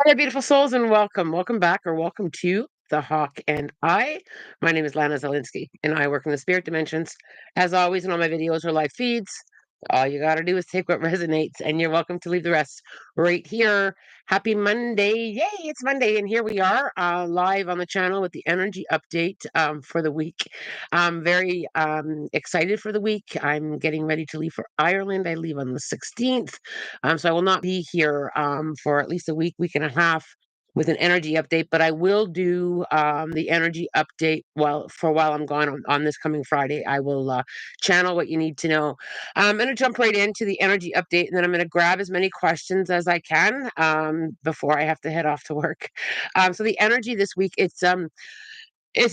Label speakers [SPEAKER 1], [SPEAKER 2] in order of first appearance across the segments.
[SPEAKER 1] Hello, beautiful souls, and welcome. Welcome back, or welcome to The Hawk and I. My name is Lana Zelinsky, and I work in the spirit dimensions. As always, in all my videos or live feeds, all you got to do is take what resonates, and you're welcome to leave the rest right here. Happy Monday. Yay, it's Monday, and here we are live on the channel with the energy update for the week. I'm very excited for the week. I'm getting ready to leave for Ireland. I leave on the 16th. So I will not be here for at least a week, week and a half with an energy update, but I will do the energy update while I'm gone on this coming Friday. I will channel what you need to know. I'm going to jump right into the energy update, and then I'm going to grab as many questions as I can before I have to head off to work. So the energy this week, it's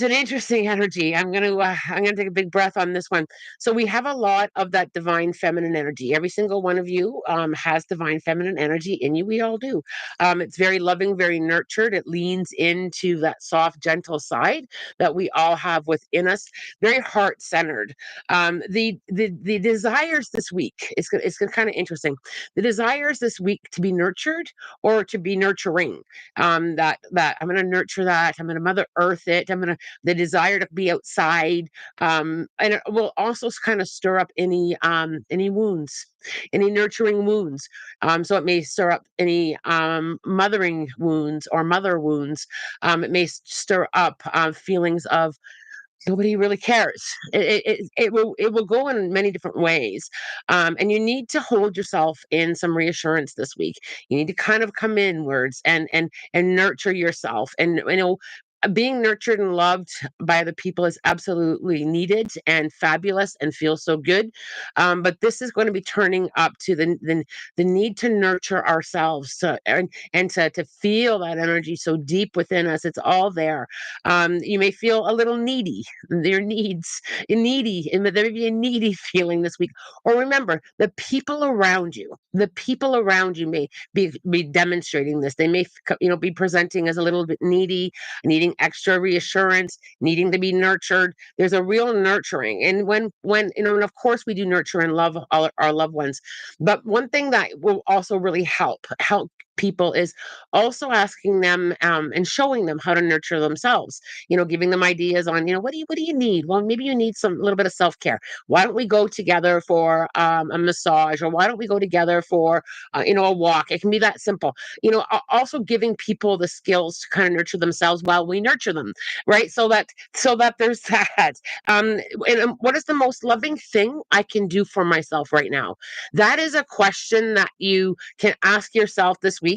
[SPEAKER 1] an interesting energy. I'm gonna take a big breath on this one. So we have a lot of that divine feminine energy. Every single one of you has divine feminine energy in you. We all do. It's very loving, very nurtured. It leans into that soft, gentle side that we all have within us. Very heart centered. The desires this week. It's kind of interesting. The desires this week to be nurtured or to be nurturing. That I'm going to nurture that. I'm going to Mother Earth it. The desire to be outside, and it will also kind of stir up any wounds, any nurturing wounds. So it may stir up any mothering wounds or mother wounds. It may stir up feelings of nobody really cares. It will go in many different ways, and you need to hold yourself in some reassurance this week. You need to kind of come inwards and nurture yourself, and being nurtured and loved by other people is absolutely needed and fabulous and feels so good. But this is going to be turning up to the need to nurture ourselves and to feel that energy so deep within us. It's all there. You may feel a little needy, your needs, needy, and there may be a needy feeling this week. Or remember, the people around you may be demonstrating this. They may, be presenting as a little bit needy, needing extra reassurance, needing to be nurtured. There's a real nurturing. And and of course we do nurture and love all our loved ones. But one thing that will also really help people is also asking them and showing them how to nurture themselves, giving them ideas on, what do you need? Well, maybe you need some little bit of self-care. Why don't we go together for a massage, or why don't we go together for a walk? It can be that simple. Also giving people the skills to kind of nurture themselves while we nurture them, right? So that there's that. And what is the most loving thing I can do for myself right now? That is a question that you can ask yourself this week,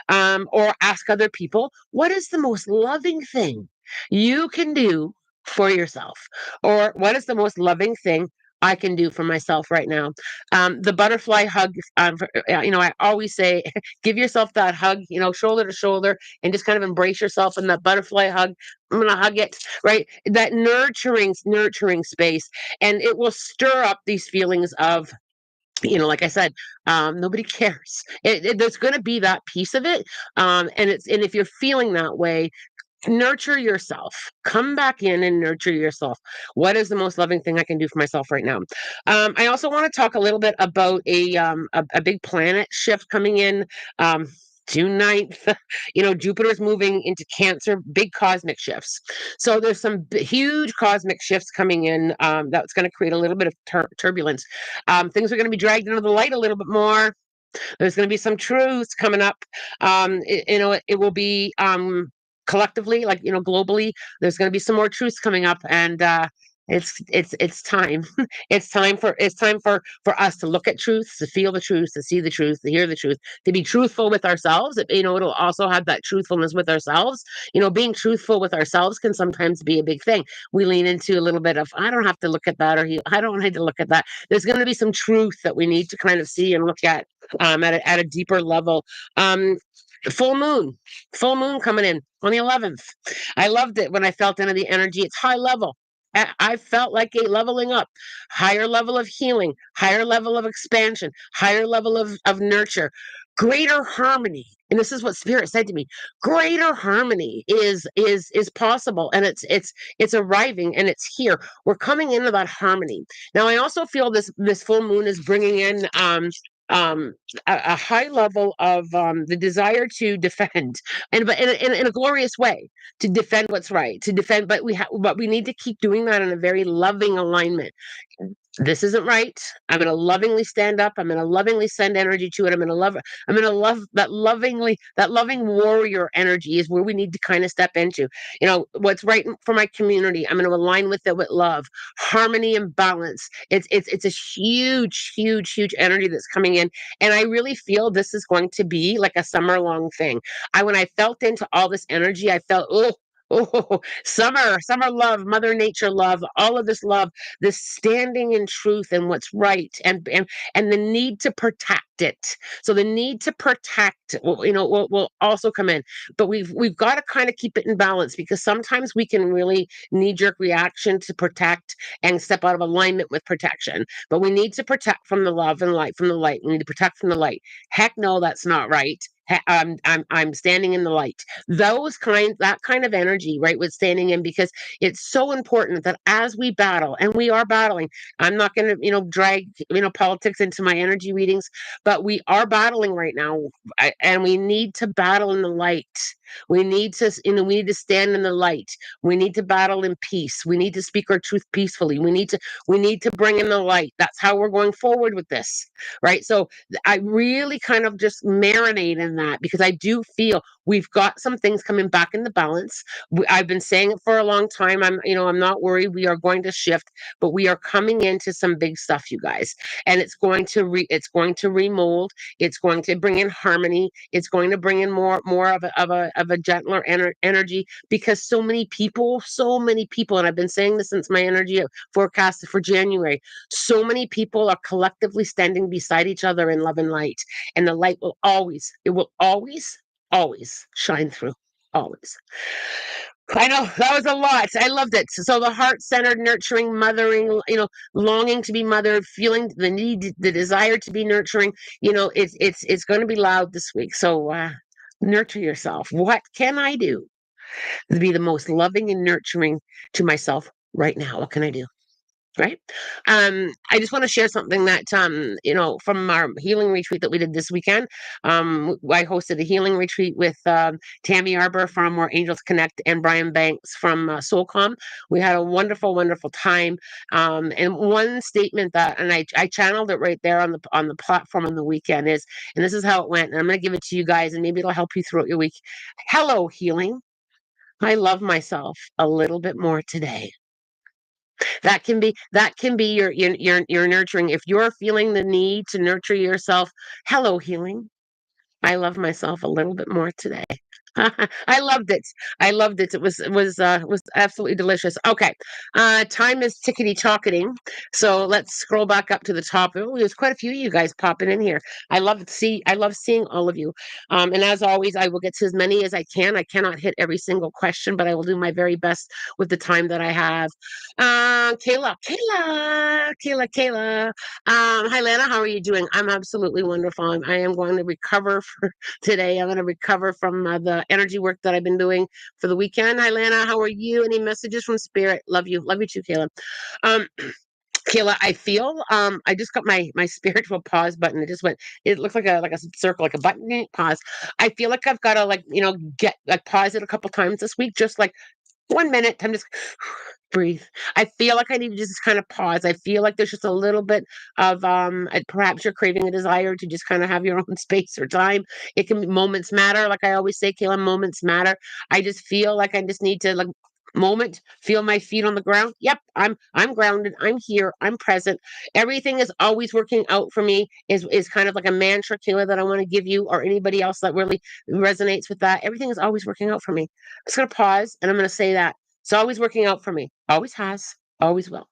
[SPEAKER 1] or ask other people. What is the most loving thing you can do for yourself? Or what is the most loving thing I can do for myself right now? The butterfly hug. I always say, give yourself that hug, shoulder to shoulder, and just kind of embrace yourself in that butterfly hug. I'm gonna hug it, right? That nurturing space, and it will stir up these feelings of, like I said, nobody cares. There's going to be that piece of it, and if you're feeling that way, nurture yourself. Come back in and nurture yourself. What is the most loving thing I can do for myself right now? I also want to talk a little bit about a big planet shift coming in. June 9th, Jupiter's moving into Cancer, big cosmic shifts. So there's some huge cosmic shifts coming in, that's going to create a little bit of turbulence. Things are going to be dragged into the light a little bit more. There's going to be some truths coming up. It will be collectively, like, globally. There's going to be some more truths coming up, and it's time. It's time for us to look at truth, to feel the truth, to see the truth, to hear the truth, to be truthful with ourselves. It'll also have that truthfulness with ourselves. Being truthful with ourselves can sometimes be a big thing. We lean into a little bit of, I don't have to look at that, or I don't need to look at that. There's going to be some truth that we need to kind of see and look at, at a deeper level. Full moon, full moon coming in on the 11th. I loved it when I felt into the energy. It's high level. I felt like a leveling up, higher level of healing, higher level of expansion, higher level of nurture, greater harmony. And this is what Spirit said to me: greater harmony is possible, and it's arriving, and it's here. We're coming into that harmony now. I also feel this full moon is bringing in um, a high level of the desire to defend, and but in a glorious way, to defend what's right, to defend. But we need to keep doing that in a very loving alignment. This isn't right. I'm going to lovingly stand up. I'm going to lovingly send energy to it. I'm going to love that lovingly, that loving warrior energy is where we need to kind of step into. What's right for my community. I'm going to align with it with love, harmony, and balance. It's a huge, huge, huge energy that's coming in. And I really feel this is going to be like a summer long thing. When I felt into all this energy, I felt, oh, summer love, Mother Nature love, all of this love, this standing in truth and what's right, and the need to protect it. So the need to protect, will also come in, but we've got to kind of keep it in balance, because sometimes we can really knee jerk reaction to protect and step out of alignment with protection. But we need to protect from the love and light, from the light. We need to protect from the light. Heck no, that's not right. I'm standing in the light. That kind of energy, right, with standing in, because it's so important that as we battle, and we are battling, I'm not going to, drag, politics into my energy readings, but we are battling right now, and we need to battle in the light. We need to, we need to stand in the light. We need to battle in peace. We need to speak our truth peacefully. We need to bring in the light. That's how we're going forward with this, right? So I really kind of just marinate in that, because I do feel we've got some things coming back in the balance. I've been saying it for a long time. I'm not worried. We are going to shift, but we are coming into some big stuff, you guys, and it's going to remold. It's going to bring in harmony. It's going to bring in more of a gentler energy, because so many people, and I've been saying this since my energy forecast for January. So many people are collectively standing beside each other in love and light, and the light will always shine through. Always. I know that was a lot. I loved it. So the heart-centered, nurturing, mothering, longing to be mothered, feeling the need, the desire to be nurturing. It's going to be loud this week. So nurture yourself. What can I do to be the most loving and nurturing to myself right now? What can I do? Right. I just want to share something that from our healing retreat that we did this weekend. I hosted a healing retreat with Tammy Arbor from Where Angels Connect and Brian Banks from Soulcom. We had a wonderful, wonderful time. And one statement that, and I channeled it right there on the platform on the weekend is, and this is how it went. And I'm going to give it to you guys, and maybe it'll help you throughout your week. Hello, healing. I love myself a little bit more today. That can be your nurturing. If you're feeling the need to nurture yourself, hello, healing. I love myself a little bit more today. I loved it. I loved it. It was absolutely delicious. Okay, time is tickety talking, so let's scroll back up to the top. Oh, there's quite a few of you guys popping in here. I love seeing all of you. And as always, I will get to as many as I can. I cannot hit every single question, but I will do my very best with the time that I have. Kayla. Hi, Lana. How are you doing? I'm absolutely wonderful. I am going to recover for today. I'm going to recover from the energy work that I've been doing for the weekend. Hi, Lana. How are you? Any messages from Spirit? Love you. Love you too, Kayla. Um, Kayla, I feel I just got my spiritual pause button. It looks like a circle, like a button pause. I feel like I've got to get pause it a couple times this week, just like 1 minute. I'm just breathe. I feel like I need to just kind of pause. I feel like there's just a little bit of perhaps you're craving a desire to just kind of have your own space or time. It can be moments matter, like I always say, Kayla, moments matter. I just feel like I just need to moment, feel my feet on the ground. Yep, I'm grounded. I'm here. I'm present. Everything is always working out for me is kind of like a mantra, Kayla, that I want to give you or anybody else that really resonates with that. Everything is always working out for me. I'm just gonna pause and I'm gonna say that. It's always working out for me. Always has, always will.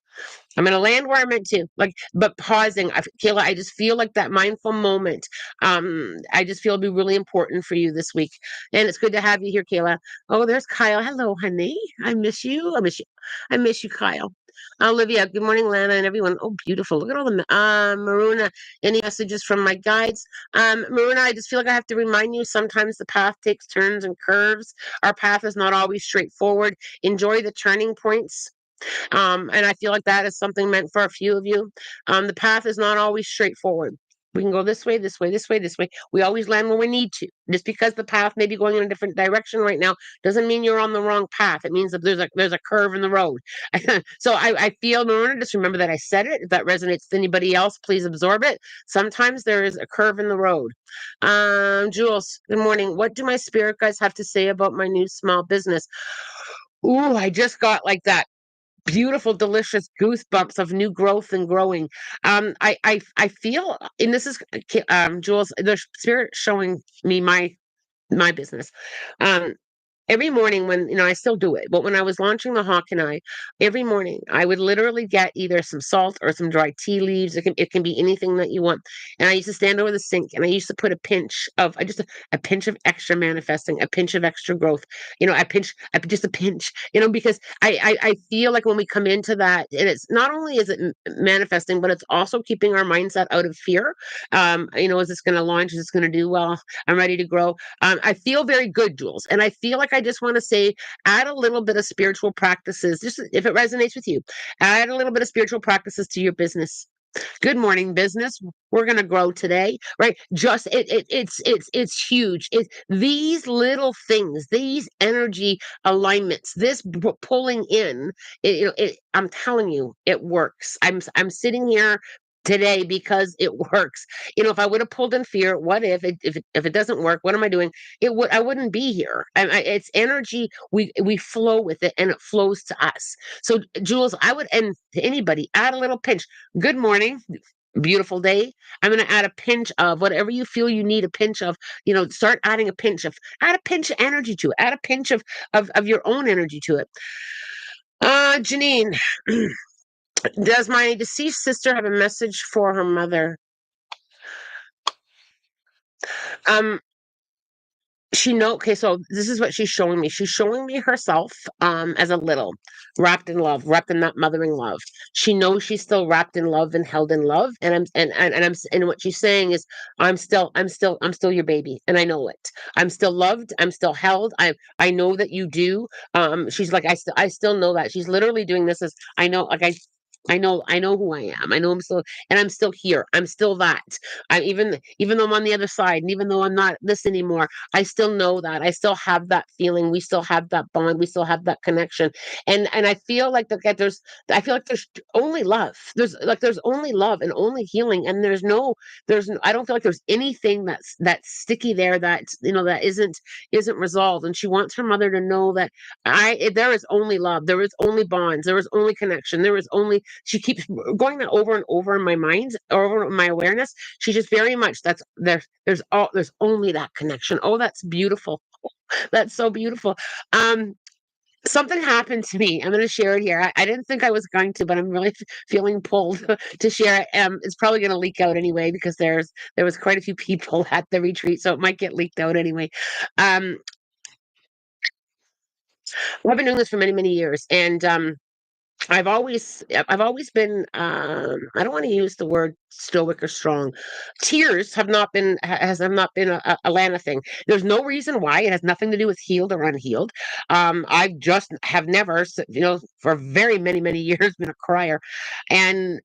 [SPEAKER 1] I'm going to land where I'm meant to, but pausing. Kayla, I just feel like that mindful moment. I just feel it'll be really important for you this week. And it's good to have you here, Kayla. Oh, there's Kyle. Hello, honey. I miss you. I miss you. I miss you, Kyle. Olivia, good morning, Lana, and everyone. Oh, beautiful. Look at all the Maruna. Any messages from my guides? Maruna, I just feel like I have to remind you sometimes the path takes turns and curves. Our path is not always straightforward. Enjoy the turning points. And I feel like that is something meant for a few of you. The path is not always straightforward. We can go this way, this way, this way, this way. We always land where we need to. Just because the path may be going in a different direction right now doesn't mean you're on the wrong path. It means that there's a curve in the road. So I feel in order, just remember that I said it. If that resonates with anybody else, please absorb it. Sometimes there is a curve in the road. Jules, good morning. What do my spirit guides have to say about my new small business? Ooh, I just got like that beautiful, delicious goosebumps of new growth and growing. I feel, and this is Jules, the spirit showing me my business. Um, every morning when I still do it, but when I was launching the Hawk and I, every morning I would literally get either some salt or some dried tea leaves. It can be anything that you want. And I used to stand over the sink and I used to put a pinch of just a pinch of extra manifesting, a pinch of extra growth, just a pinch, because I feel like when we come into that, and it's not only is it manifesting, but it's also keeping our mindset out of fear. Is this going to launch? Is this going to do well? I'm ready to grow. I feel very good, Jules. And I feel like I just want to say, add a little bit of spiritual practices, just if it resonates with you, add a little bit of spiritual practices to your business. Good morning, business. We're going to grow today, right? Just it's huge. These little things, these energy alignments, this pulling in. I'm telling you, it works. I'm sitting here today because it works. If I would have pulled in fear, what if it doesn't work? What am I doing? I wouldn't be here. It's energy. We flow with it, and it flows to us. So, Jules, I would, and to anybody, add a little pinch. Good morning. Beautiful day. I'm going to add a pinch of whatever you feel you need a pinch of. Start add a pinch of energy to it. Add a pinch of your own energy to it. Janine, does my deceased sister have a message for her mother? Um, okay, so this is what she's showing me. She's showing me herself as a little, wrapped in love, wrapped in that mothering love. She knows she's still wrapped in love and held in love. And what she's saying is, I'm still your baby, and I know it. I'm still loved, I'm still held. I know that you do. She's like, I still know that. She's literally doing this as, I know, like I know who I am. I know I'm still, and I'm still here. I'm still that. Even though I'm on the other side, and even though I'm not this anymore, I still know that. I still have that feeling. We still have that bond. We still have that connection. And I feel like there's only love. There's only love and only healing. And I don't feel like there's anything that's sticky there that isn't resolved. And she wants her mother to know that there is only love. There is only bonds. There is only connection. She keeps going that over and over in my mind, over in my awareness. She just very much, there's only that connection. Oh, that's beautiful. That's so beautiful. Um, Something happened to me. I'm going to share it here. I didn't think I was going to, but I'm really feeling pulled to share it. It's probably going to leak out anyway because there was quite a few people at the retreat, so it might get leaked out anyway. Um, well, I've been doing this for many, many years, and I've always been, I don't want to use the word stoic or strong. Tears have not been a Lana thing. There's no reason why. It has nothing to do with healed or unhealed. I just have never, for very many, many years been a crier. And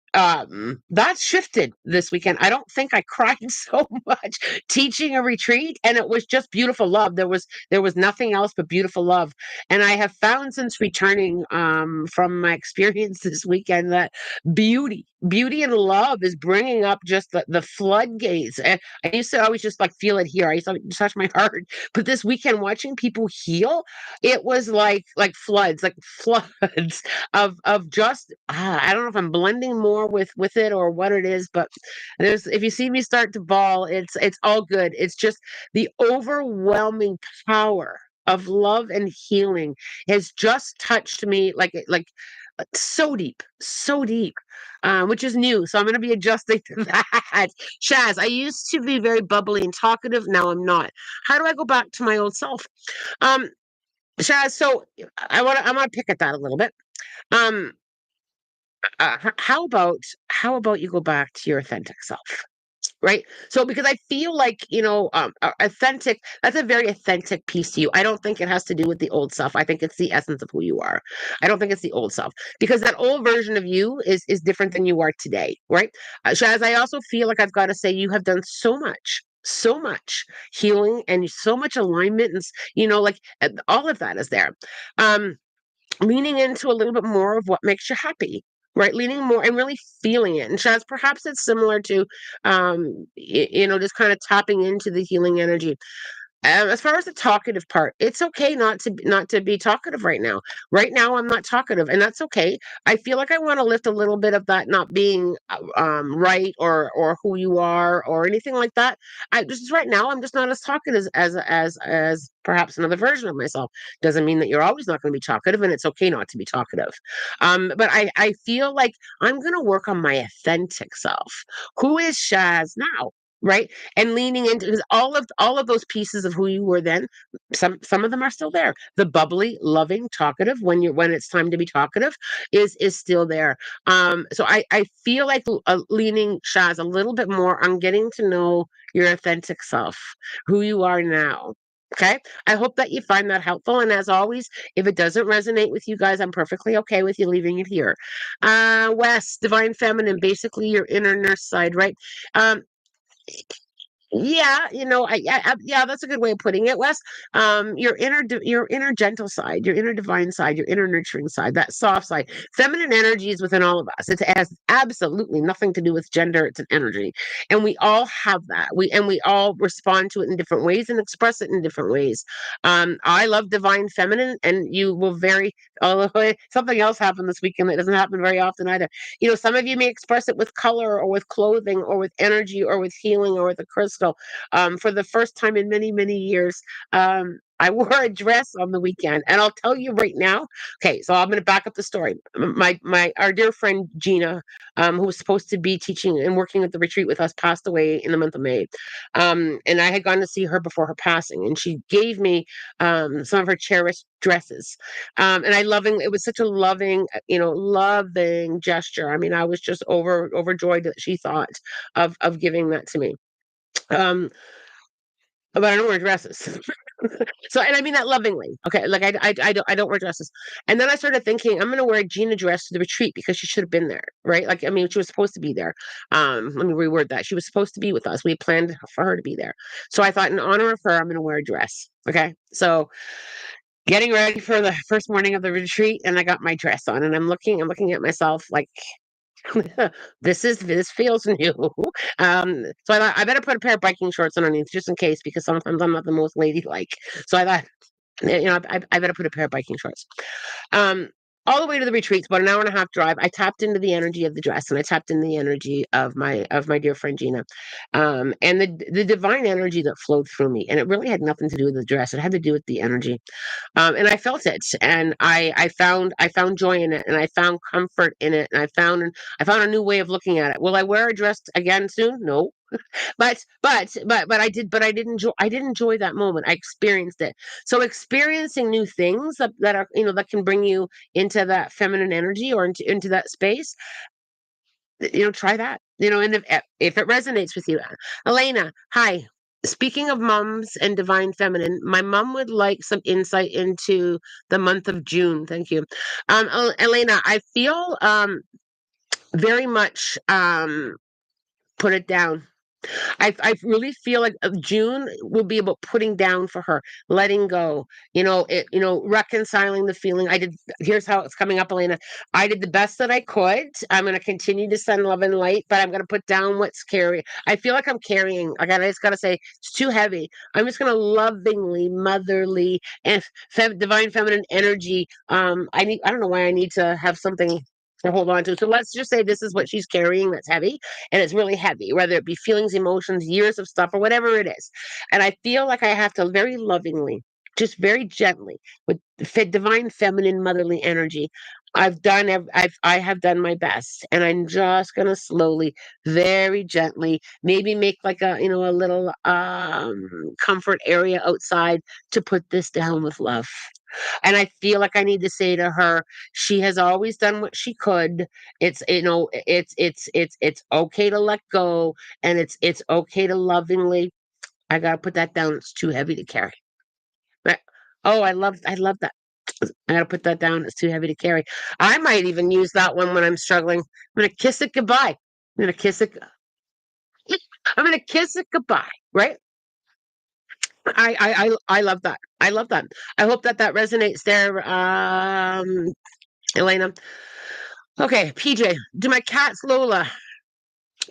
[SPEAKER 1] that's shifted this weekend. I don't think I cried so much teaching a retreat, and it was just beautiful love. There was nothing else but beautiful love. And I have found since returning from my experience this weekend that beauty and love is bringing up just the floodgates. And I used to always just like feel it here. I used to touch my heart. But this weekend, watching people heal, it was like floods of just, I don't know if I'm blending more with it or what it is, but if you see me start to bawl, it's all good. It's just the overwhelming power of love and healing has just touched me so deep, which is new. So I'm going to be adjusting to that. Shaz, I used to be very bubbly and talkative. Now I'm not. How do I go back to my old self? Um, Shaz, so I want to pick at that a little bit. Um, how about you go back to your authentic self? Right? So because I feel like, authentic, that's a very authentic piece to you. I don't think it has to do with the old self. I think it's the essence of who you are. I don't think it's the old self because that old version of you is different than you are today, right? Shaz, I also feel like I've got to say you have done so much healing and so much alignment and like all of that is there. Um Leaning into a little bit more of what makes you happy, right? Leaning more and really feeling it. And Shaz, perhaps it's similar to, just kind of tapping into the healing energy. As far as the talkative part, it's okay not to be talkative right now. Right now, I'm not talkative, and that's okay. I feel like I want to lift a little bit of that not being right or who you are or anything like that. I just right now I'm just not as talkative as perhaps another version of myself. Doesn't mean that you're always not going to be talkative, and it's okay not to be talkative. But I feel like I'm going to work on my authentic self. Who is Shaz now? Right, and leaning into because all of those pieces of who you were then, some of them are still there. The bubbly, loving, talkative when it's time to be talkative is still there. So I feel like leaning, Shaz, a little bit more on getting to know your authentic self, who you are now. Okay, I hope that you find that helpful. And as always, if it doesn't resonate with you guys, I'm perfectly okay with you leaving it here. Wes, divine feminine, basically your inner nurse side, right? Um, yeah, yeah, that's a good way of putting it, Wes. Your inner gentle side, your inner divine side, your inner nurturing side, that soft side. Feminine energy is within all of us. It has absolutely nothing to do with gender. It's an energy, and we all have that. We all respond to it in different ways and express it in different ways. I love divine feminine, and you will very. Although something else happened this weekend that doesn't happen very often either. Some of you may express it with color or with clothing or with energy or with healing or with a crystal. For the first time in many, many years, I wore a dress on the weekend, and I'll tell you right now. Okay, so I'm going to back up the story. My our dear friend Gina, who was supposed to be teaching and working at the retreat with us, passed away in the month of May, and I had gone to see her before her passing, and she gave me some of her cherished dresses, and I loving it was such a loving, loving gesture. I mean, I was just overjoyed that she thought of giving that to me. Um, but I don't wear dresses. So, and I mean that lovingly. Okay, like I don't wear dresses. And then I started thinking I'm gonna wear a Gina dress to the retreat because she should have been there, right? Like I mean, she was supposed to be there. Let me reword that. She was supposed to be with us. We planned for her to be there. So I thought, in honor of her, I'm gonna wear a dress. Okay, so getting ready for the first morning of the retreat, and I got my dress on, and I'm looking at myself like this feels new. So I thought I better put a pair of biking shorts underneath just in case because sometimes I'm not the most ladylike. So I thought, I better put a pair of biking shorts. Um, all the way to the retreat, it's about an hour and a half drive. I tapped into the energy of the dress and I tapped in the energy of my dear friend Gina. And the divine energy that flowed through me. And it really had nothing to do with the dress. It had to do with the energy. And I felt it, and I found joy in it, and I found comfort in it, and I found a new way of looking at it. Will I wear a dress again soon? No, but I did enjoy that moment. I experienced it. So experiencing new things that are that can bring you into that feminine energy or into that space. Try that. And if it resonates with you, Elena, hi. Speaking of mums and divine feminine, my mom would like some insight into the month of June. Thank you. Elena, I feel very much put it down. I really feel like June will be about putting down for her, letting go. Reconciling the feeling. Here's how it's coming up, Elena. I did the best that I could. I'm going to continue to send love and light, but I'm going to put down what's carrying. I feel like I'm carrying. I just got to say it's too heavy. I'm just going to lovingly, motherly, and divine feminine energy. I don't know why I need to have something to hold on to. So let's just say this is what she's carrying that's heavy, and it's really heavy, whether it be feelings, emotions, years of stuff, or whatever it is. And I feel like I have to very lovingly, just very gently, with divine feminine motherly energy. I have done my best, and I'm just gonna slowly, very gently, maybe make like a little comfort area outside to put this down with love. And I feel like I need to say to her, she has always done what she could. It's, it's okay to let go, and it's okay to lovingly. I gotta put that down. It's too heavy to carry. Right. Oh, I love that. I gotta put that down. It's too heavy to carry. I might even use that one when I'm struggling. I'm gonna kiss it goodbye. I'm gonna kiss it. I'm gonna kiss it goodbye. Right? I love that. I love that. I hope that that resonates there, Elena. Okay, PJ. Do my cats Lola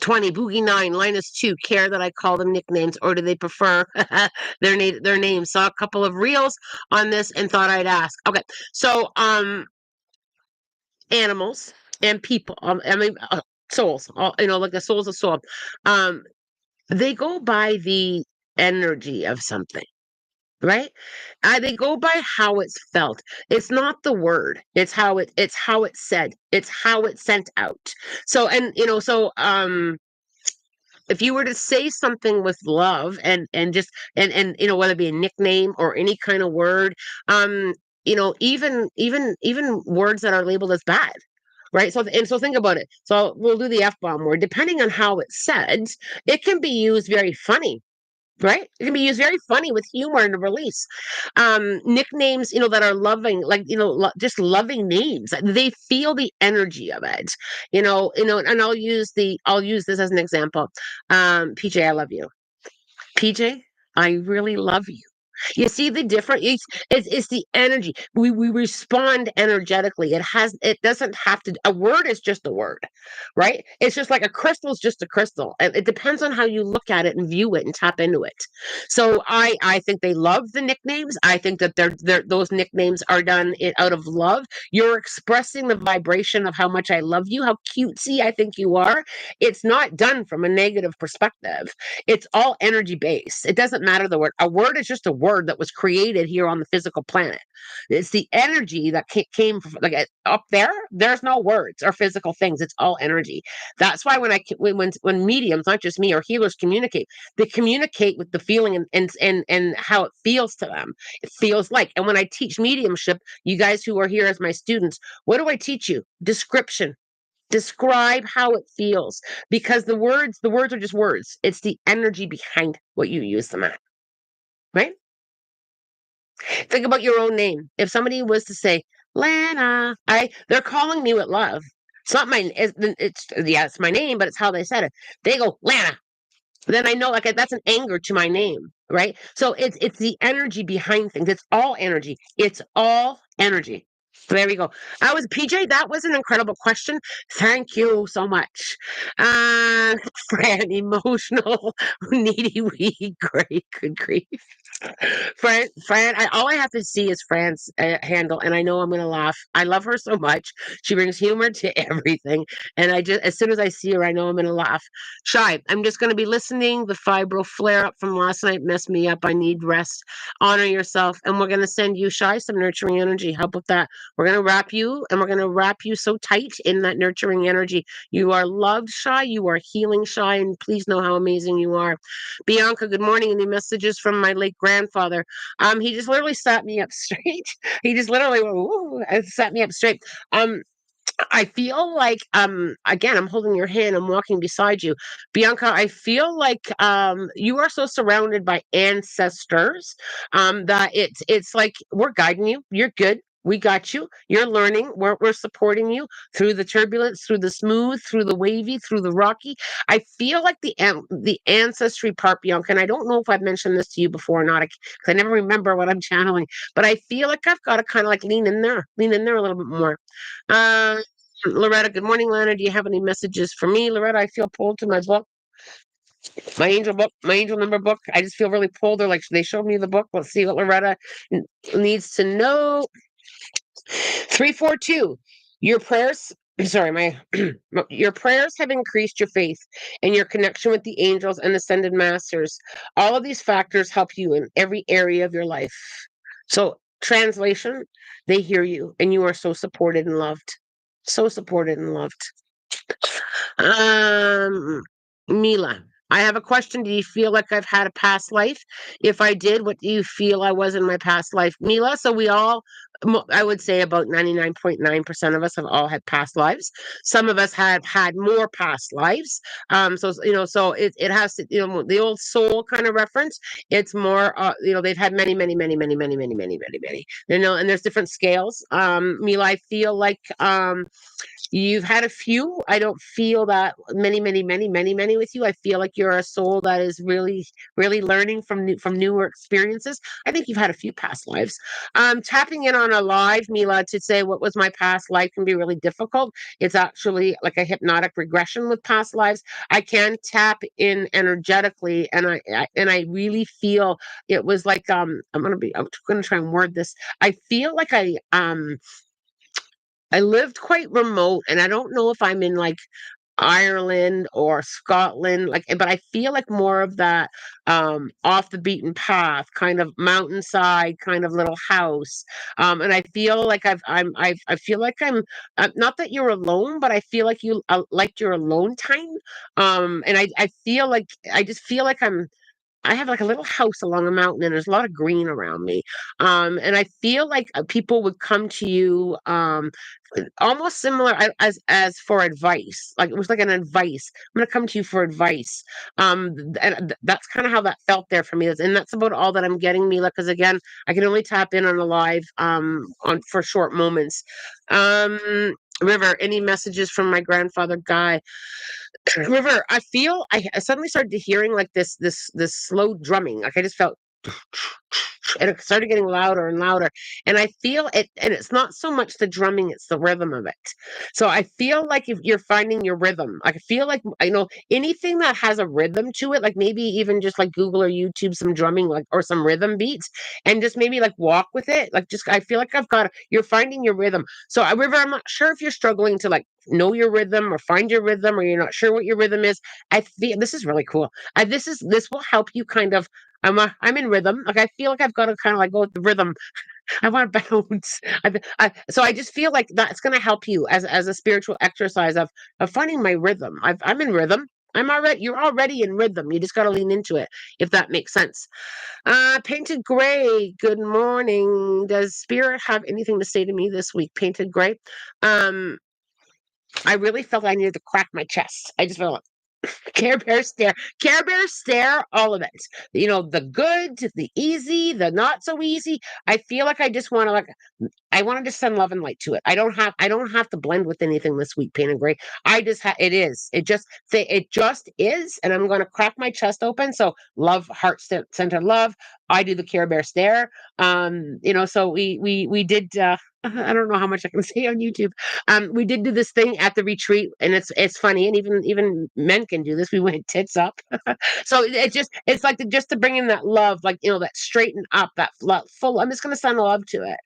[SPEAKER 1] 20, Boogie 9, Linus 2 care that I call them nicknames, or do they prefer their names? Saw a couple of reels on this and thought I'd ask. Okay, so animals and people, I mean souls, like the soul's a soul. Um, they go by the energy of something. Right? They go by how it's felt. It's not the word. It's how it's said. It's how it's sent out. So, and if you were to say something with love and just and whether it be a nickname or any kind of word, even words that are labeled as bad, right? So think about it. So we'll do the F-bomb word. Depending on how it's said, it can be used very funny, right? It can be used very funny with humor and release. Nicknames, that are loving, like, just loving names. They feel the energy of it, and I'll use this as an example. PJ, I love you. PJ, I really love you. You see the difference? It's the energy. We respond energetically. It doesn't have to. A word is just a word, right? It's just like a crystal is just a crystal. And it depends on how you look at it and view it and tap into it. So I think they love the nicknames. I think that those nicknames are done out of love. You're expressing the vibration of how much I love you, how cutesy I think you are. It's not done from a negative perspective. It's all energy based. It doesn't matter the word. A word is just a word that was created here on the physical planet. It's the energy that came from, like, up there. There's no words or physical things. It's all energy. That's why when mediums, not just me, or healers communicate, they communicate with the feeling and how it feels to them. It feels like. And when I teach mediumship, you guys who are here as my students, what do I teach you? Description. Describe how it feels, because the words are just words. It's the energy behind what you use them at, right? Think about your own name. If somebody was to say Lana, they're calling me with love. It's not my it's yeah, it's my name, but it's how they said it. They go Lana. Then I know, like, that's an anger to my name, right? So it's the energy behind things. It's all energy. It's all energy. There we go. I was PJ. That was an incredible question. Thank you so much. Uh, Fran, emotional, needy, weak, great, good grief. Fran, all I have to see is Fran's handle, and I know I'm gonna laugh. I love her so much. She brings humor to everything, and as soon as I see her, I know I'm gonna laugh. Shy, I'm just gonna be listening. The fibro flare up from last night messed me up. I need rest. Honor yourself, and we're gonna send you, Shy, some nurturing energy. How about that? We're gonna wrap you, and we're gonna wrap you so tight in that nurturing energy. You are loved, Shy. You are healing, Shy, and please know how amazing you are. Bianca, good morning. Any messages from my late grandfather? He just literally sat me up straight. He just literally went, "Ooh," and sat me up straight. I feel like, again, I'm holding your hand, I'm walking beside you. Bianca, I feel like you are so surrounded by ancestors, that it's like we're guiding you. You're good. We got you. You're learning. We're supporting you through the turbulence, through the smooth, through the wavy, through the rocky. I feel like the ancestry part, Bianca, and I don't know if I've mentioned this to you before or not, because I never remember what I'm channeling, but I feel like I've got to kind of like lean in there a little bit more. Uh, Loretta, good morning, Lana. Do you have any messages for me? Loretta, I feel pulled to my book, my angel number book. I just feel really pulled. They're like, they showed me the book. Let's see what Loretta needs to know. 342. Your prayers, sorry, your prayers have increased your faith and your connection with the angels and ascended masters. All of these factors help you in every area of your life. So, translation, they hear you and you are so supported and loved. So supported and loved. Um, Mila. I have a question. Do you feel like I've had a past life? If I did, what do you feel I was in my past life, Mila? So we all, I would say about 99.9% of us have all had past lives. Some of us have had more past lives. So so it has to, the old soul kind of reference. It's more, they've had many, many, many, many, many, many, many, many, many. And there's different scales. Mila, I feel like you've had a few. I don't feel that many, many, many, many, many with you. I feel like you're a soul that is really, really learning from newer experiences. I think you've had a few past lives. Tapping in on a live, Mila, to say what was my past life can be really difficult. It's actually like a hypnotic regression with past lives. I can tap in energetically, and I really feel it was like I'm gonna try and word this. I feel like I lived quite remote, and I don't know if I'm in like Ireland or Scotland, like, but I feel like more of that off the beaten path, kind of mountainside, kind of little house. And I feel like I feel like I'm not that you're alone, but I feel like you like your alone time. And I feel like I just feel like I have like a little house along a mountain and there's a lot of green around me. And I feel like people would come to you almost similar as for advice. Like it was like an advice. I'm going to come to you for advice. That's kind of how that felt there for me. And that's about all that I'm getting, Mila, because again, I can only tap in on a live on for short moments. River, any messages from my grandfather Guy? River, I suddenly started hearing like this slow drumming. Like I just felt and it started getting louder and louder. And I feel it, and it's not so much the drumming, it's the rhythm of it. So I feel like if you're finding your rhythm, I feel like I know anything that has a rhythm to it, like maybe even just like Google or YouTube some drumming, like or some rhythm beats, and just maybe like walk with it. Like just I feel like you're finding your rhythm. So River, I'm not sure if you're struggling to like know your rhythm or find your rhythm, or you're not sure what your rhythm is. I feel this is really cool. This will help you kind of I'm in rhythm. Like I feel like I've got to kind of like go with the rhythm. I want to bounce. So I just feel like that's going to help you as a spiritual exercise of finding my rhythm. I'm in rhythm. You're already in rhythm. You just got to lean into it, if that makes sense. Painted Gray, good morning. Does Spirit have anything to say to me this week? Painted Gray. Um, I really felt I needed to crack my chest. I just felt Care Bear stare. Care Bear stare, all of it. The good, the easy, the not so easy. I feel like I just want to I wanted to send love and light to it. I don't have to blend with anything this week, Pain and Gray. I just it is. It just is, and I'm gonna crack my chest open. So love, heart centered love. I do the Care Bear stare. So we did I don't know how much I can say on YouTube. We did do this thing at the retreat, and it's funny, and even men can do this. We went tits up. So it's like just to bring in that love, like that straighten up, that full. I'm just gonna send love to it.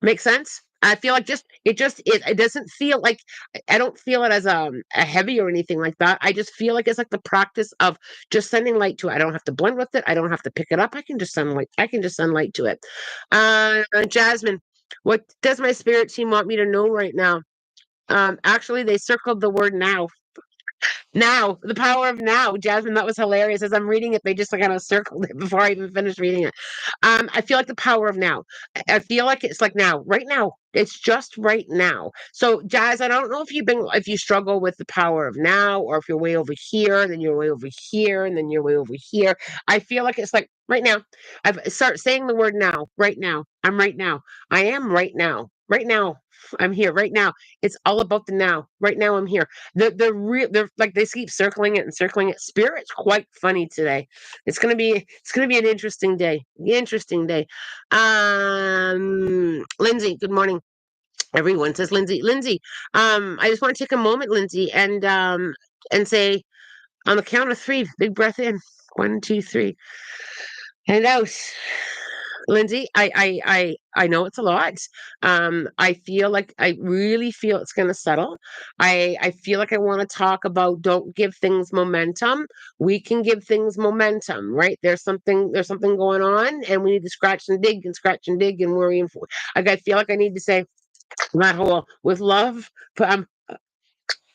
[SPEAKER 1] Make sense? I feel like it doesn't feel like I don't feel it as a heavy or anything like that. I just feel like it's like the practice of just sending light to it. I don't have to blend with it. I don't have to pick it up. I can just send light to it. Jasmine, what does my spirit team want me to know right now? Actually, they circled the word now. Now, the power of now, Jasmine. That was hilarious. As I'm reading it, they just kind of circled it before I even finished reading it. I feel like the power of now. I feel like it's like now, right now. It's just right now. So, Jazz, I don't know if you struggle with the power of now, or if you're way over here, and then you're way over here, and then you're way over here. I feel like it's like right now. I've start saying the word now. Right now. I'm right now. I am right now. Right now. I'm here right now. It's all about the now. Right now, I'm here. They're like they keep circling it and circling it. Spirit's quite funny today. It's gonna be an interesting day. Interesting day. Lindsay, good morning. Everyone says Lindsay. Lindsay, I just want to take a moment, Lindsay, and say on the count of three, big breath in. 1, 2, 3. And out. Lindsay, I know it's a lot. I feel like I really feel it's going to settle. I feel like I want to talk about don't give things momentum. We can give things momentum, right? There's something going on, and we need to scratch and dig and worry like I feel like I need to say that whole with love.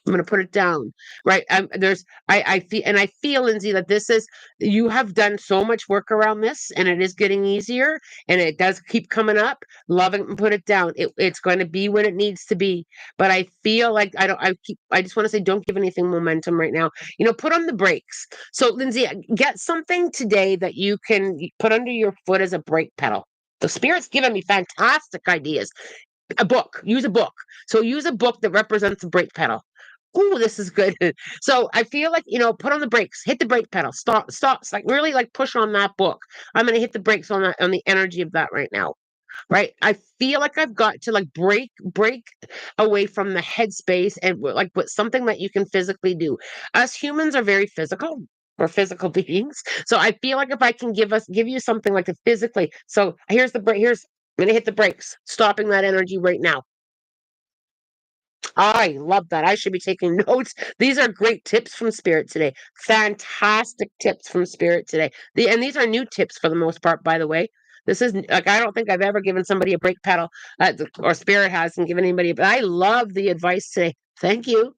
[SPEAKER 1] I'm going to put it down, right? I feel, Lindsay, that this is, you have done so much work around this, and it is getting easier, and it does keep coming up. Love it and put it down. It's going to be what it needs to be. But I feel like I just want to say, don't give anything momentum right now. Put on the brakes. So, Lindsay, get something today that you can put under your foot as a brake pedal. The spirit's given me fantastic ideas. A book. Use a book. So use a book that represents the brake pedal. Ooh, this is good. So I feel like, put on the brakes, hit the brake pedal, stop, like really like push on that book. I'm gonna hit the brakes on that, on the energy of that right now. Right. I feel like I've got to like break away from the headspace and like put something that you can physically do. Us humans are very physical. We're physical beings. So I feel like if I can give you something like to physically. So here's the break. I'm gonna hit the brakes, stopping that energy right now. I love that. I should be taking notes. These are great tips from Spirit today. Fantastic tips from Spirit today. And these are new tips for the most part, by the way. This is like, I don't think I've ever given somebody a brake pedal, or Spirit hasn't given anybody, but I love the advice today. Thank you.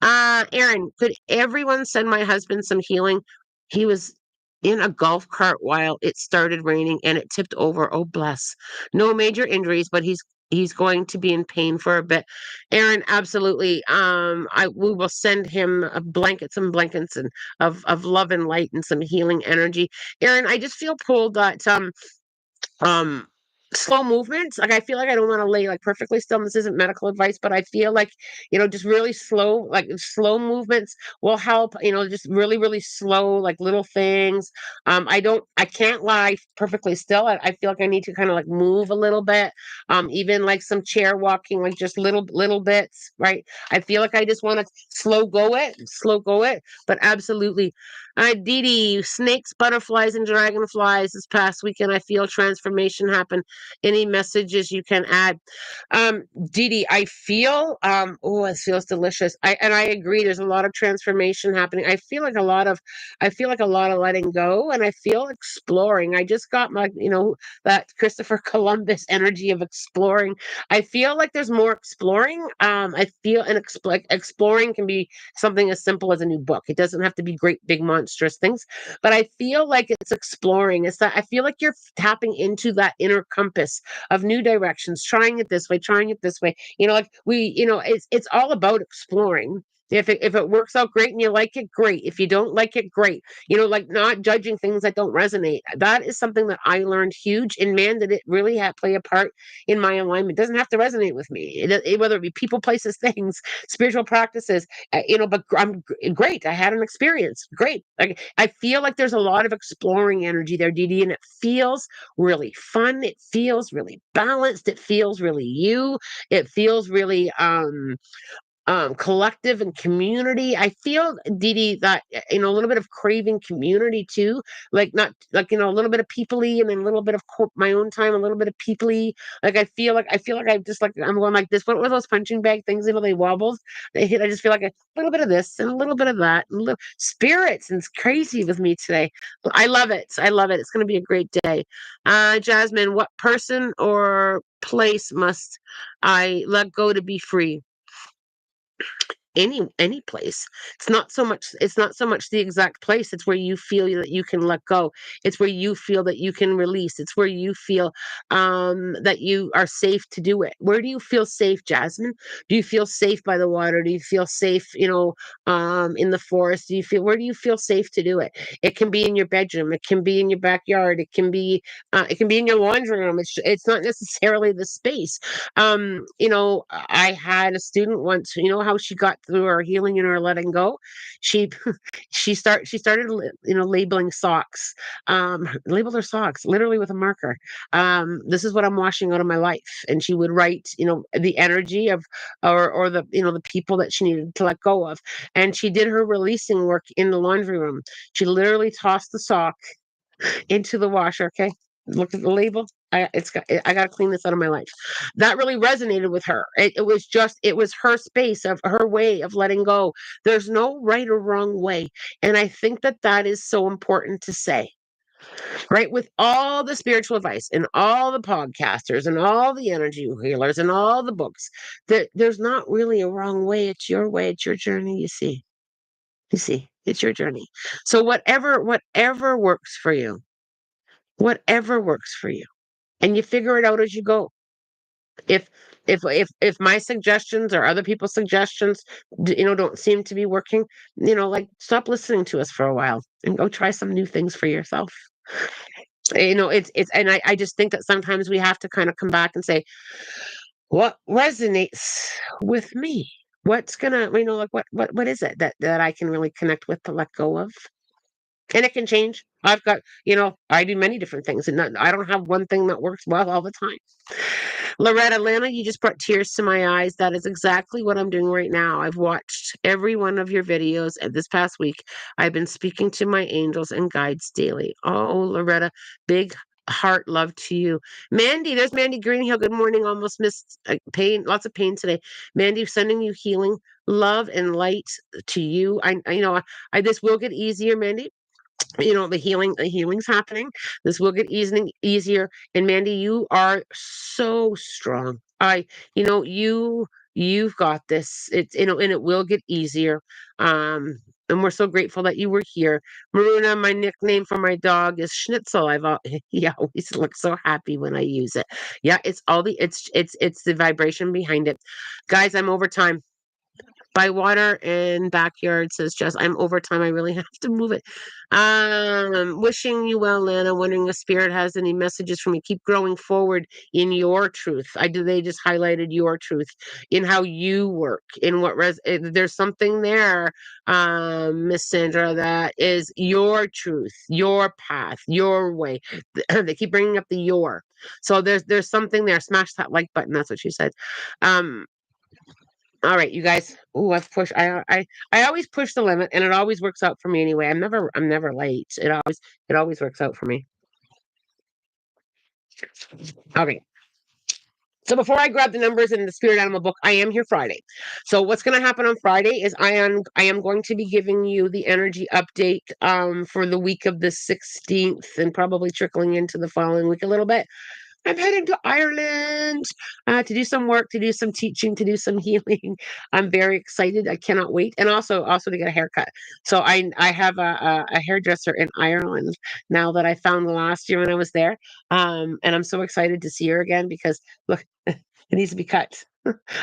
[SPEAKER 1] Aaron, could everyone send my husband some healing? He was in a golf cart while it started raining and it tipped over. Oh, bless. No major injuries, but he's going to be in pain for a bit. Aaron, absolutely. We will send him a blanket, some blankets and of love and light and some healing energy. Aaron, I just feel pulled that um slow movements, like I feel like I don't want to lay like perfectly still, and this isn't medical advice, but I feel like, just really slow, like slow movements will help. Just really slow, like little things. I can't lie perfectly still. I feel like I need to kind of like move a little bit, even like some chair walking, like just little bits, right? I feel like I just want to slow go it, but absolutely. Dee Dee, snakes, butterflies, and dragonflies this past weekend. I feel transformation happen. Any messages you can add? Dee Dee, I feel, oh, it feels delicious. I agree. There's a lot of transformation happening. I feel like a lot of letting go, and I feel exploring. I just got my, that Christopher Columbus energy of exploring. I feel like there's more exploring. I feel, and exploring can be something as simple as a new book. It doesn't have to be great, big, monstrous things, but I feel like it's exploring. It's that I feel like you're tapping into that inner compass of new directions, trying it this way, trying it this way. Like it's all about exploring. If it works out great and you like it, great. If you don't like it, great. Like not judging things that don't resonate. That is something that I learned huge. And man, did it really play a part in my alignment. It doesn't have to resonate with me. Whether it be people, places, things, spiritual practices, but I'm great. I had an experience. Great. Like I feel like there's a lot of exploring energy there, Dee Dee, and it feels really fun. It feels really balanced. It feels really you. It feels really collective and community. I feel, Dee Dee, that a little bit of craving community too, like not like a little bit of peoply, and then a little bit of my own time, a little bit of peoply. Like I feel like I just like I'm going like this. What were those punching bag things? They wobbles. They hit. I just feel like a little bit of this and a little bit of that. And spirits, and it's crazy with me today. I love it. I love it. It's going to be a great day. Jasmine, what person or place must I let go to be free? Any place. It's not so much the exact place. It's where you feel that you can let go. It's where you feel that you can release. It's where you feel that you are safe to do it. Where do you feel safe, Jasmine? Do you feel safe by the water? Do you feel safe, in the forest? Where do you feel safe to do it? It can be in your bedroom, it can be in your backyard, it can be in your laundry room. It's not necessarily the space. I had a student once, how she got through her healing and her letting go. She she started labeling socks. Labeled her socks literally with a marker. This is what I'm washing out of my life. And she would write, the energy of, or the people that she needed to let go of. And she did her releasing work in the laundry room. She literally tossed the sock into the washer. Okay, look at the label. I got to clean this out of my life. That really resonated with her. It was her space of her way of letting go. There's no right or wrong way, and I think that is so important to say. right? With all the spiritual advice and all the podcasters and all the energy healers and all the books, there's not really a wrong way. It's your way. It's your journey. You see, it's your journey. So whatever works for you, whatever works for you, and you figure it out as you go. If if my suggestions or other people's suggestions, don't seem to be working, like stop listening to us for a while and go try some new things for yourself. It's and I just think that sometimes we have to kind of come back and say, what resonates with me? What's gonna, like what is it that I can really connect with to let go of? And it can change. I've got, I do many different things, and I don't have one thing that works well all the time. Loretta, Lana, you just brought tears to my eyes. That is exactly what I'm doing right now. I've watched every one of your videos, and this past week, I've been speaking to my angels and guides daily. Oh, Loretta, big heart love to you. Mandy, there's Mandy Greenhill. Good morning. Almost missed pain, lots of pain today. Mandy, sending you healing, love, and light to you. I this will get easier, Mandy. The healing's happening. This will get easier. And Mandy, you are so strong. You've got this. And it will get easier. And we're so grateful that you were here. Maruna, my nickname for my dog is Schnitzel. He always looks so happy when I use it. Yeah, it's the vibration behind it. Guys, I'm over time. By water and backyard, says Jess. I'm over time. I really have to move it. Wishing you well, Lana. Wondering if Spirit has any messages for me. Keep growing forward in your truth. They just highlighted your truth in how you work, in there's something there, Miss Sandra, that is your truth, your path, your way. They keep bringing up the your. So there's something there. Smash that like button. That's what she said. Um, all right, you guys. Ooh, I've pushed. I always push the limit, and it always works out for me anyway. I'm never late. It always works out for me. Okay. So before I grab the numbers in the spirit animal book, I am here Friday. So what's going to happen on Friday is I am going to be giving you the energy update for the week of the 16th and probably trickling into the following week a little bit. I'm heading to Ireland to do some work, to do some teaching, to do some healing. I'm very excited. I cannot wait, and also to get a haircut. So I have a hairdresser in Ireland now that I found last year when I was there, and I'm so excited to see her again because look, it needs to be cut.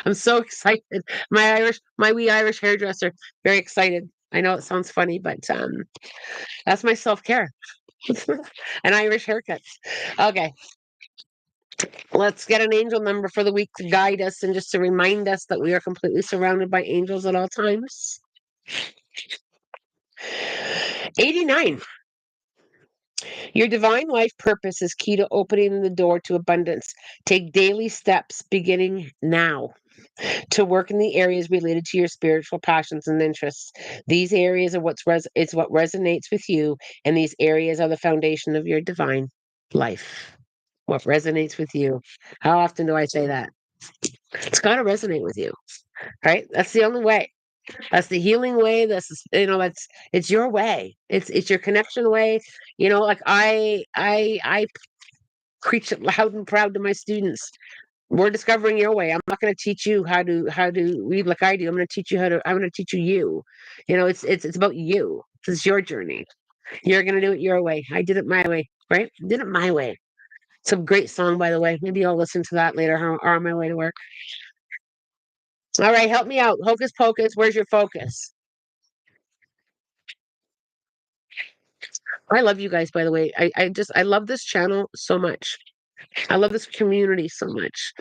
[SPEAKER 1] I'm so excited. My wee Irish hairdresser, very excited. I know it sounds funny, but that's my self care. An Irish haircut. Okay. Let's get an angel number for the week to guide us and just to remind us that we are completely surrounded by angels at all times. 89. Your divine life purpose is key to opening the door to abundance. Take daily steps beginning now to work in the areas related to your spiritual passions and interests. These areas are it's what resonates with you, and these areas are the foundation of your divine life. What resonates with you? How often do I say that? It's got to resonate with you, right? That's the only way. That's the healing way. It's your way. It's your connection way. Like I preach it loud and proud to my students. We're discovering your way. I'm not going to teach you how to read like I do. I'm going to teach you. It's about you. This is your journey. You're going to do it your way. I did it my way, right? Did it my way. It's a great song, by the way. Maybe I'll listen to that later or on my way to work. All right, help me out. Hocus pocus, where's your focus? I love you guys, by the way. I love this channel so much. I love this community so much.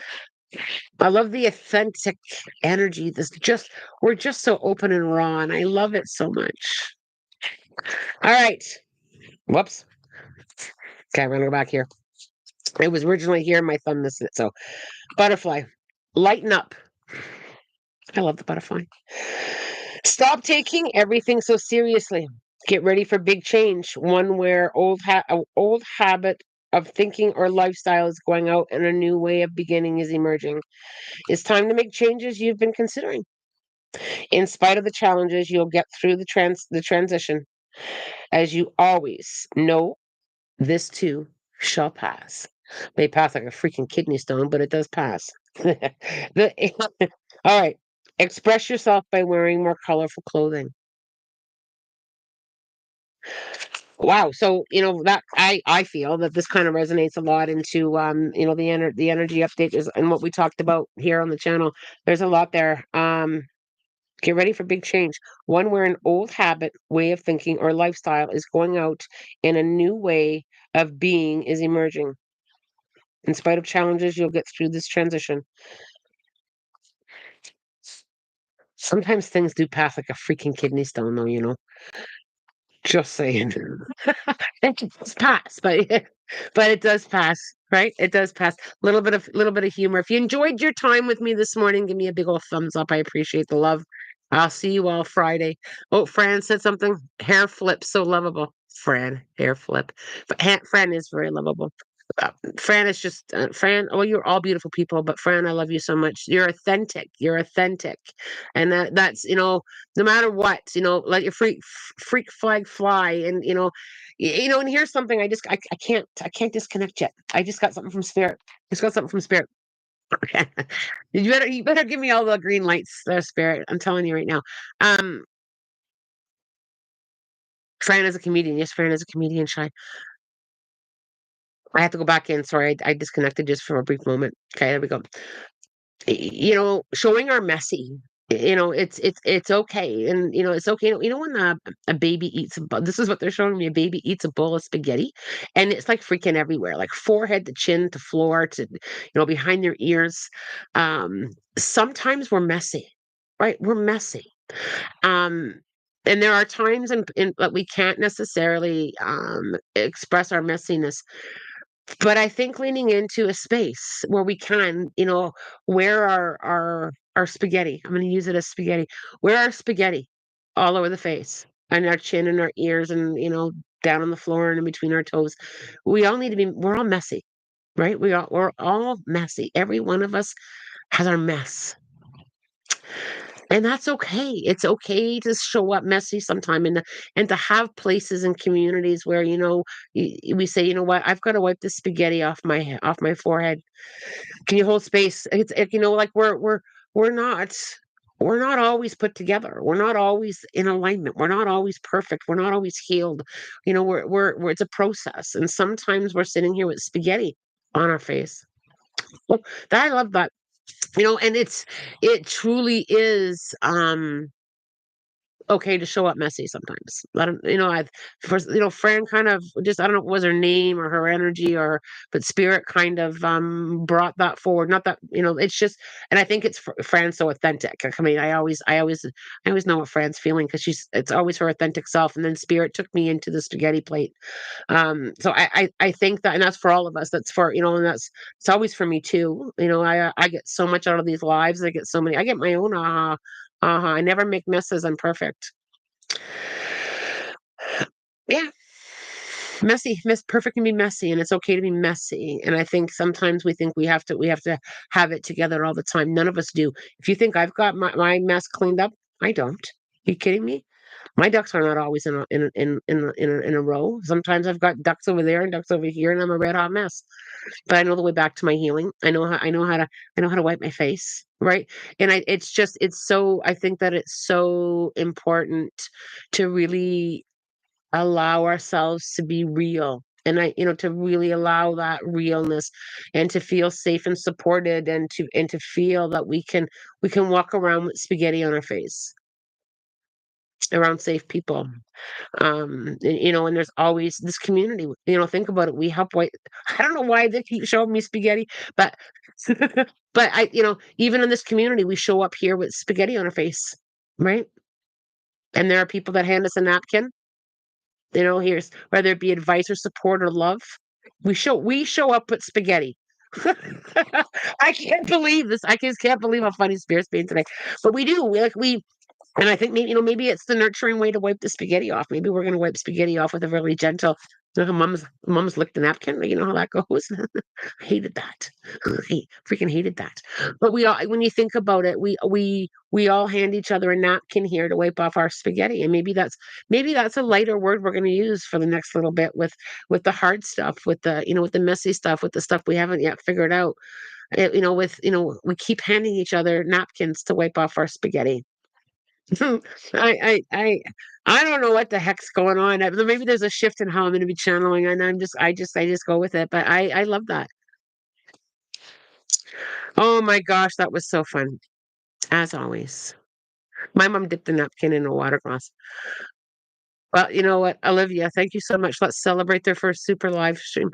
[SPEAKER 1] I love the authentic energy. We're just so open and raw, and I love it so much. All right. Whoops. Okay, I'm gonna go back here. It was originally here, my thumb missed it. So butterfly. Lighten up. I love the butterfly. Stop taking everything so seriously. Get ready for big change, one where old habit of thinking or lifestyle is going out and a new way of beginning is emerging. It's time to make changes you've been considering. In spite of the challenges, you'll get through the transition. As you always know, This too shall pass. May pass like a freaking kidney stone, but it does pass. All right. Express yourself by wearing more colorful clothing. Wow. So, that I feel that this kind of resonates a lot into the energy update is and what we talked about here on the channel. There's a lot there. Get ready for big change. One where an old habit, way of thinking, or lifestyle is going out and a new way of being is emerging. In spite of challenges, you'll get through this transition. Sometimes things do pass like a freaking kidney stone, though, Just saying. It does pass, but but it does pass, right? It does pass. Little bit of humor. If you enjoyed your time with me this morning, give me a big old thumbs up. I appreciate the love. I'll see you all Friday. Oh, Fran said something. Hair flip, so lovable. Hair flip. But Fran is very lovable. Fran is just Fran. Oh, you're all beautiful people, but Fran, I love you so much. You're authentic. You're authentic, and that's no matter what, let your freak flag fly, and And here's something. I can't disconnect yet. I just got something from spirit. Just got something from spirit. You better give me all the green lights, there, spirit. I'm telling you right now. Um, Fran is a comedian. Yes, Fran is a comedian. Shy. I have to go back in. Sorry, I disconnected just for a brief moment. Okay, there we go. Showing our messy. It's okay, and it's okay. When a baby eats this is what they're showing me. A baby eats a bowl of spaghetti, and it's like freaking everywhere, like forehead to chin to floor to behind their ears. Sometimes we're messy, right? We're messy. Um, and there are times that we can't necessarily express our messiness, but I think leaning into a space where we can, wear our spaghetti. I'm going to use it as spaghetti. Wear our spaghetti all over the face, and our chin and our ears, and down on the floor and in between our toes. We all need to be. We're all messy, right? We're all messy. Every one of us has our mess. And that's okay. It's okay to show up messy sometime, and to have places and communities where we say, you know what, I've got to wipe the spaghetti off my forehead. Can you hold space? Like we're not always put together. We're not always in alignment. We're not always perfect. We're not always healed. It's a process, and sometimes we're sitting here with spaghetti on our face. Well, I love that. And it truly is okay to show up messy sometimes. Let 'em I've first Fran kind of just, I don't know if it was her name or her energy, but spirit kind of brought that forward. Not that, it's just, and I think it's Fran's so authentic. Like, I mean, I always know what Fran's feeling, because it's always her authentic self, and then spirit took me into the spaghetti plate. So I think that, and that's for all of us. That's for, and it's always for me too. I get so much out of these lives. I get my own aha. I never make messes. I'm perfect. Yeah. Perfect can be messy, and it's okay to be messy. And I think sometimes we have to have it together all the time. None of us do. If you think I've got my mess cleaned up, I don't. You kidding me? My ducks are not always in a row. Sometimes I've got ducks over there and ducks over here, and I'm a red hot mess. But I know the way back to my healing. I know how to wipe my face, right? And I think that it's so important to really allow ourselves to be real. And to really allow that realness, and to feel safe and supported, and to feel that we can walk around with spaghetti on our face around safe people. And there's always this community. Think about it. We help white. I don't know why they keep showing me spaghetti, but but even in this community, we show up here with spaghetti on our face, right? And there are people that hand us a napkin. Here's, whether it be advice or support or love. We show up with spaghetti. I can't believe this. I just can't believe how funny Spirit's being today. But we do. And I think maybe it's the nurturing way to wipe the spaghetti off. Maybe we're going to wipe spaghetti off with a really gentle. Mom's licked the napkin. You know how that goes. I hated that. I freaking hated that. But we all, when you think about it, we all hand each other a napkin here to wipe off our spaghetti, and maybe that's a lighter word we're going to use for the next little bit with the hard stuff, with the with the messy stuff, with the stuff we haven't yet figured out. With we keep handing each other napkins to wipe off our spaghetti. I I I I don't know what the heck's going on. Maybe there's a shift in how I'm going to be channeling, and I just go with it. But I love that. Oh my gosh, that was so fun, as always. My mom dipped the napkin in a watercress. Well, you know what, Olivia, thank you so much. Let's celebrate their first super live stream.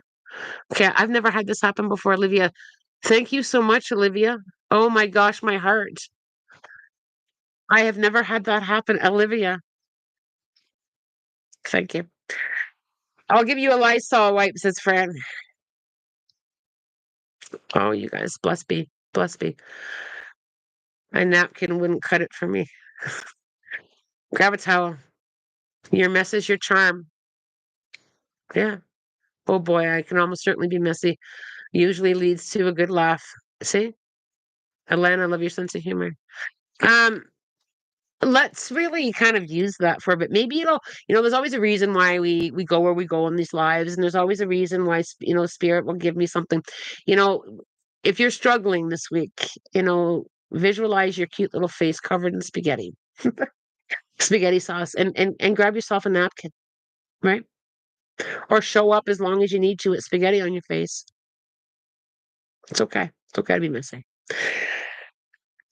[SPEAKER 1] Okay, I've never had this happen before, Olivia. Thank you so much, Olivia. Oh my gosh, my heart. I have never had that happen, Olivia. Thank you. I'll give you a Lysol wipe, says Fran. Oh, you guys, bless me, bless me. A napkin wouldn't cut it for me. Grab a towel. Your mess is your charm. Yeah. Oh boy, I can almost certainly be messy. Usually leads to a good laugh. See? Atlanta, I love your sense of humor. Um, let's really kind of use that for a bit. Maybe there's always a reason why we go where we go in these lives, and there's always a reason why spirit will give me something. You know, if you're struggling this week, visualize your cute little face covered in spaghetti sauce, and grab yourself a napkin, right? Or show up as long as you need to with spaghetti on your face. It's okay. It's okay to be messy.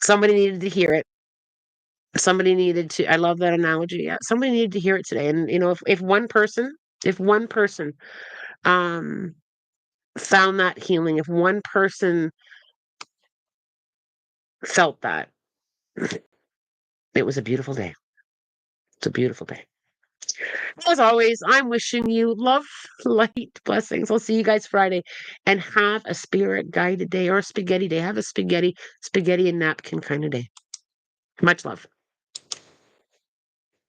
[SPEAKER 1] Somebody needed to hear it. Somebody needed to. I love that analogy. Yeah, somebody needed to hear it today. And if one person um found that healing, if one person felt that, it was a beautiful day. It's a beautiful day. As always, I'm wishing you love, light, blessings. I'll see you guys Friday, and have a spirit guided day or a spaghetti day. Have a spaghetti and napkin kind of day. Much love.